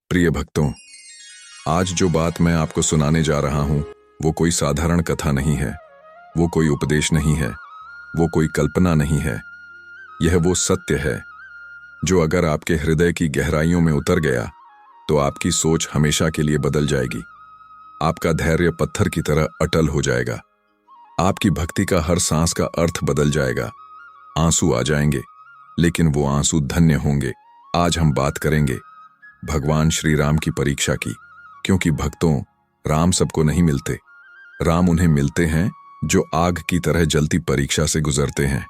प्रिय भक्तों, आज जो बात मैं आपको सुनाने जा रहा हूं वो कोई साधारण कथा नहीं है, वो कोई उपदेश नहीं है, वो कोई कल्पना नहीं है। यह वो सत्य है जो अगर आपके हृदय की गहराइयों में उतर गया तो आपकी सोच हमेशा के लिए बदल जाएगी। आपका धैर्य पत्थर की तरह अटल हो जाएगा। आपकी भक्ति का हर सांस का अर्थ बदल जाएगा। आंसू आ जाएंगे, लेकिन वो आंसू धन्य होंगे। आज हम बात करेंगे भगवान श्री राम की परीक्षा की, क्योंकि भक्तों, राम सबको नहीं मिलते। राम उन्हें मिलते हैं जो आग की तरह जलती परीक्षा से गुजरते हैं।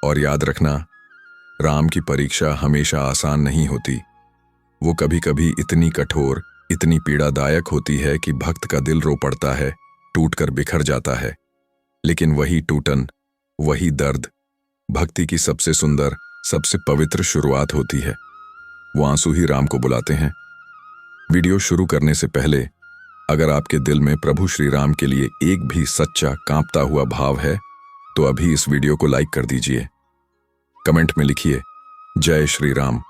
और याद रखना, राम की परीक्षा हमेशा आसान नहीं होती। वो कभी कभी इतनी कठोर, इतनी पीड़ादायक होती है कि भक्त का दिल रो पड़ता है, टूटकर बिखर जाता है। लेकिन वही टूटन, वही दर्द भक्ति की सबसे सुंदर, सबसे पवित्र शुरुआत होती है। वो आंसू ही राम को बुलाते हैं। वीडियो शुरू करने से पहले अगर आपके दिल में प्रभु श्री राम के लिए एक भी सच्चा कांपता हुआ भाव है तो अभी इस वीडियो को लाइक कर दीजिए। कमेंट में लिखिए जय श्री राम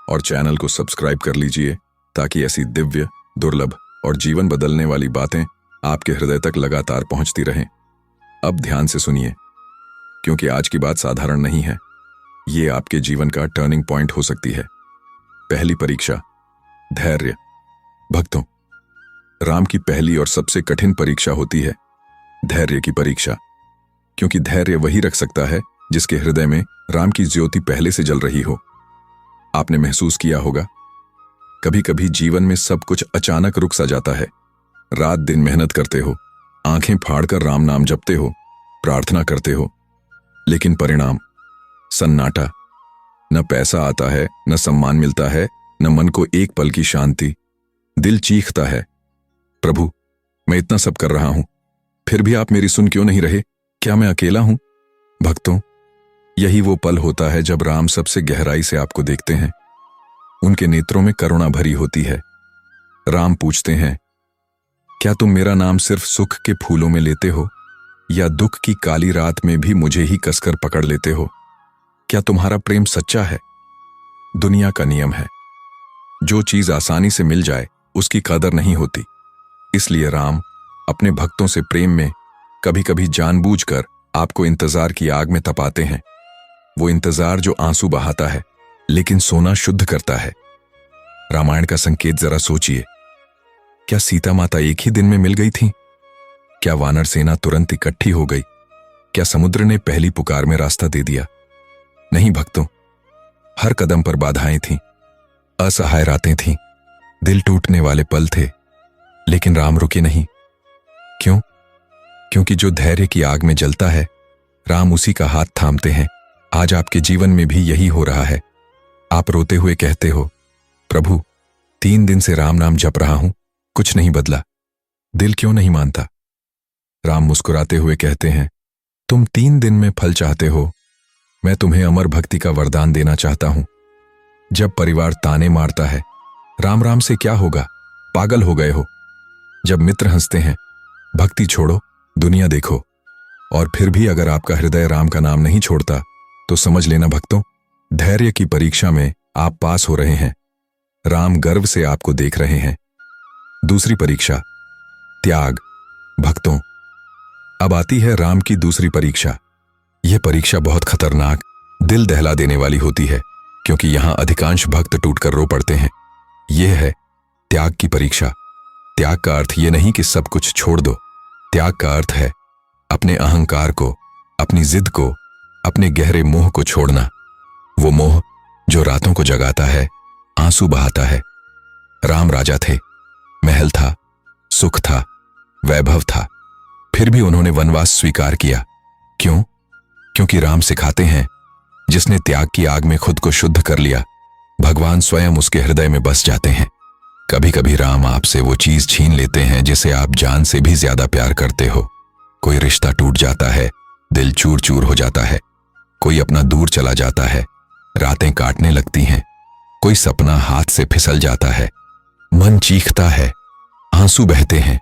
और चैनल को सब्सक्राइब कर लीजिए ताकि ऐसी दिव्य, दुर्लभ और जीवन बदलने वाली बातें आपके हृदय तक लगातार पहुंचती रहें। अब ध्यान से सुनिए, क्योंकि आज की बात साधारण नहीं है। ये आपके जीवन का टर्निंग पॉइंट हो सकती है। पहली परीक्षा, धैर्य। भक्तों, राम की पहली और सबसे कठिन परीक्षा होती है धैर्य की परीक्षा, क्योंकि धैर्य वही रख सकता है जिसके हृदय में राम की ज्योति पहले से जल रही हो। आपने महसूस किया होगा, कभी कभी जीवन में सब कुछ अचानक रुक सा जाता है। रात दिन मेहनत करते हो, आंखें फाड़कर राम नाम जपते हो, प्रार्थना करते हो, लेकिन परिणाम सन्नाटा। न पैसा आता है, न सम्मान मिलता है, न मन को एक पल की शांति। दिल चीखता है, प्रभु मैं इतना सब कर रहा हूं, फिर भी आप मेरी सुन क्यों नहीं रहे? क्या मैं अकेला हूं? भक्तों, यही वो पल होता है जब राम सबसे गहराई से आपको देखते हैं। उनके नेत्रों में करुणा भरी होती है। राम पूछते हैं, क्या तुम मेरा नाम सिर्फ सुख के फूलों में लेते हो, या दुख की काली रात में भी मुझे ही कसकर पकड़ लेते हो? क्या तुम्हारा प्रेम सच्चा है? दुनिया का नियम है, जो चीज आसानी से मिल जाए उसकी कदर नहीं होती। इसलिए राम अपने भक्तों से प्रेम में कभी कभी जानबूझकर आपको इंतजार की आग में तपाते हैं। वो इंतजार जो आंसू बहाता है लेकिन सोना शुद्ध करता है। रामायण का संकेत जरा सोचिए। क्या सीता माता एक ही दिन में मिल गई थी? क्या वानर सेना तुरंत इकट्ठी हो गई? क्या समुद्र ने पहली पुकार में रास्ता दे दिया? नहीं भक्तों, हर कदम पर बाधाएं थीं, असहाय रातें थीं, दिल टूटने वाले पल थे, लेकिन राम रुके नहीं। क्यों? क्योंकि जो धैर्य की आग में जलता है, राम उसी का हाथ थामते हैं। आज आपके जीवन में भी यही हो रहा है। आप रोते हुए कहते हो, प्रभु 3 दिन से राम नाम जप रहा हूं, कुछ नहीं बदला, दिल क्यों नहीं मानता? राम मुस्कुराते हुए कहते हैं, तुम 3 दिन में फल चाहते हो, मैं तुम्हें अमर भक्ति का वरदान देना चाहता हूं। जब परिवार ताने मारता है, राम राम से क्या होगा, पागल हो गए हो। जब मित्र हंसते हैं, भक्ति छोड़ो, दुनिया देखो। और फिर भी अगर आपका हृदय राम का नाम नहीं छोड़ता तो समझ लेना भक्तों, धैर्य की परीक्षा में आप पास हो रहे हैं। राम गर्व से आपको देख रहे हैं। दूसरी परीक्षा, त्याग। भक्तों, अब आती है राम की दूसरी परीक्षा। यह परीक्षा बहुत खतरनाक, दिल दहला देने वाली होती है, क्योंकि यहां अधिकांश भक्त टूटकर रो पड़ते हैं। यह है त्याग की परीक्षा। त्याग का अर्थ यह नहीं कि सब कुछ छोड़ दो। त्याग का अर्थ है अपने अहंकार को, अपनी जिद को, अपने गहरे मोह को छोड़ना। वो मोह जो रातों को जगाता है, आंसू बहाता है। राम राजा थे, महल था, सुख था, वैभव था, फिर भी उन्होंने वनवास स्वीकार किया। क्यों? क्योंकि राम सिखाते हैं, जिसने त्याग की आग में खुद को शुद्ध कर लिया, भगवान स्वयं उसके हृदय में बस जाते हैं। कभी कभी राम आपसे वो चीज छीन लेते हैं जिसे आप जान से भी ज्यादा प्यार करते हो। कोई रिश्ता टूट जाता है, दिल चूर चूर हो जाता है। कोई अपना दूर चला जाता है, रातें काटने लगती हैं। कोई सपना हाथ से फिसल जाता है, मन चीखता है, आंसू बहते हैं।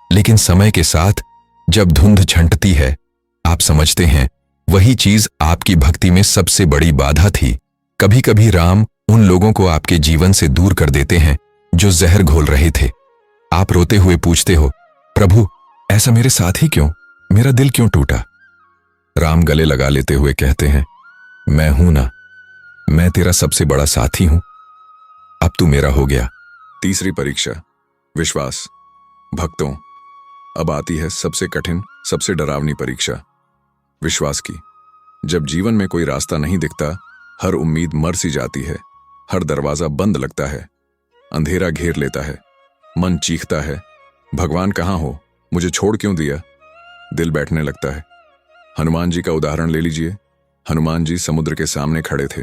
लेकिन समय के साथ जब धुंध छंटती है, आप समझते हैं वही चीज आपकी भक्ति में सबसे बड़ी बाधा थी। कभी कभी राम उन लोगों को आपके जीवन से दूर कर देते हैं जो जहर घोल रहे थे। आप रोते हुए पूछते हो, प्रभु ऐसा मेरे साथ ही क्यों, मेरा दिल क्यों टूटा। राम गले लगा लेते हुए कहते हैं, मैं हूं ना, मैं तेरा सबसे बड़ा साथी हूं, अब तू मेरा हो गया। तीसरी परीक्षा, विश्वास। भक्तों, अब आती है सबसे कठिन, सबसे डरावनी परीक्षा, विश्वास की। जब जीवन में कोई रास्ता नहीं दिखता, हर उम्मीद मर सी जाती है, हर दरवाजा बंद लगता है, अंधेरा घेर लेता है, मन चीखता है, भगवान कहाँ हो, मुझे छोड़ क्यों दिया। दिल बैठने लगता है। हनुमान जी का उदाहरण ले लीजिए। हनुमान जी समुद्र के सामने खड़े थे,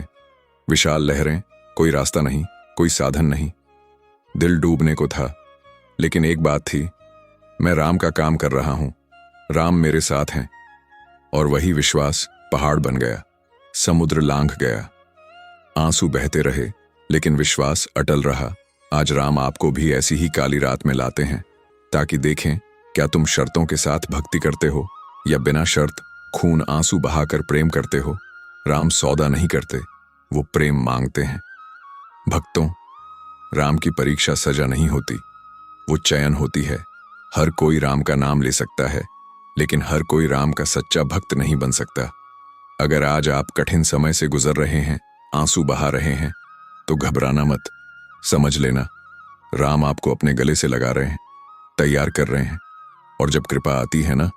विशाल लहरें, कोई रास्ता नहीं, कोई साधन नहीं, दिल डूबने को था। लेकिन एक बात थी, मैं राम का काम कर रहा हूं, राम मेरे साथ हैं। और वही विश्वास पहाड़ बन गया, समुद्र लांघ गया, आंसू बहते रहे, लेकिन विश्वास अटल रहा। आज राम आपको भी ऐसी ही काली रात में लाते हैं, ताकि देखें क्या तुम शर्तों के साथ भक्ति करते हो या बिना शर्त खून आंसू बहाकर प्रेम करते हो। राम सौदा नहीं करते, वो प्रेम मांगते हैं। भक्तों, राम की परीक्षा सजा नहीं होती, वो चयन होती है। हर कोई राम का नाम ले सकता है, लेकिन हर कोई राम का सच्चा भक्त नहीं बन सकता। अगर आज आप कठिन समय से गुजर रहे हैं, आंसू बहा रहे हैं, तो घबराना मत। समझ लेना, राम आपको अपने गले से लगा रहे हैं, तैयार कर रहे हैं। और जब कृपा आती है ना,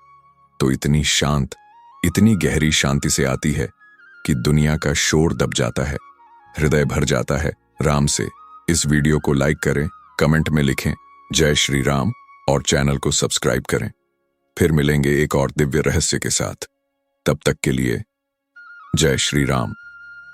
तो इतनी शांत, इतनी गहरी शांति से आती है कि दुनिया का शोर दब जाता है, हृदय भर जाता है राम से। इस वीडियो को लाइक करें, कमेंट में लिखें जय श्री राम और चैनल को सब्सक्राइब करें। फिर मिलेंगे एक और दिव्य रहस्य के साथ। तब तक के लिए जय श्री राम।